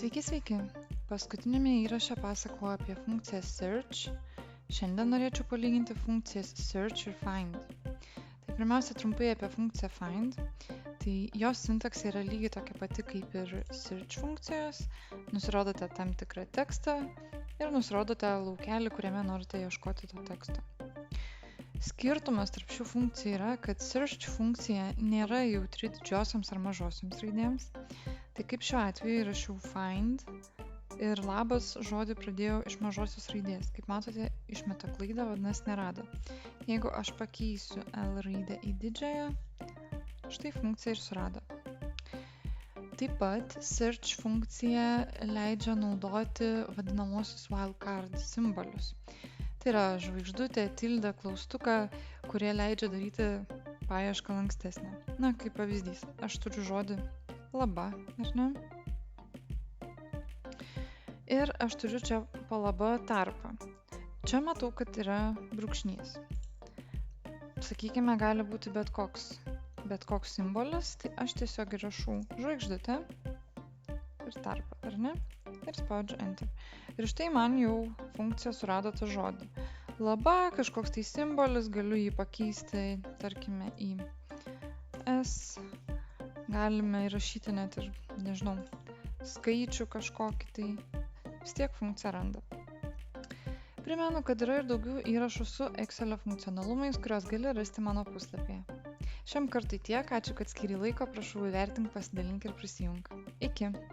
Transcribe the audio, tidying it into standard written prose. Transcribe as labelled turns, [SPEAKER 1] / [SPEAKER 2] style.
[SPEAKER 1] Sveiki! Paskutinėme įraše pasakojau apie funkciją search. Šiandien norėčiau palyginti funkcijas search ir find. Tai pirmiausia trumpai apie funkciją find. Tai jos sintaksė yra lygiai tokia pati kaip ir search funkcijos. Nusirodote tam tikrą tekstą ir nusirodote laukelį, kuriame norite ieškoti to teksto. Skirtumas tarp šių funkcijų yra, kad search funkcija nėra jautri didžiosioms ar mažosioms raidėms. Tai kaip šiuo atveju įrašiau find ir labas žodį pradėjau iš mažosios raidės. Kaip matote, išmeta klaidą, vadinasi nerado. Jeigu aš pakeisiu L raidę į didžiąją, štai funkcija ir surado. Taip pat search funkcija leidžia naudoti vadinamosius wildcard simbolius. Tai yra žvaigždutė, tildę, klaustuką, kurie leidžia daryti paiešką lankstesnę. Na, kaip pavyzdys, aš turiu žodį laba, ar ne? Ir aš turiu čia po laba tarpą. Čia matau, kad yra brūkšnys. Sakykime, gali būti bet koks simbolis, tai aš tiesiog įrašau žvaigždutę ir tarpą, ar ne? Ir spaudžiu Enter. Ir štai man jau funkcija surado tą žodį. Laba, kažkoks tai simbolis, galiu jį pakeisti, tarkime, į S. Galime įrašyti net ir, nežinau, skaičių kažkokį, tai vis tiek funkcija randa. Primenu, kad yra ir daugiau įrašų su Excelio funkcionalumais, kuriuos gali rasti mano puslapyje. Šiam kartui tiek, ačiū, kad skyrei laiko, prašau įvertink, pasidalink ir prisijunk. Iki!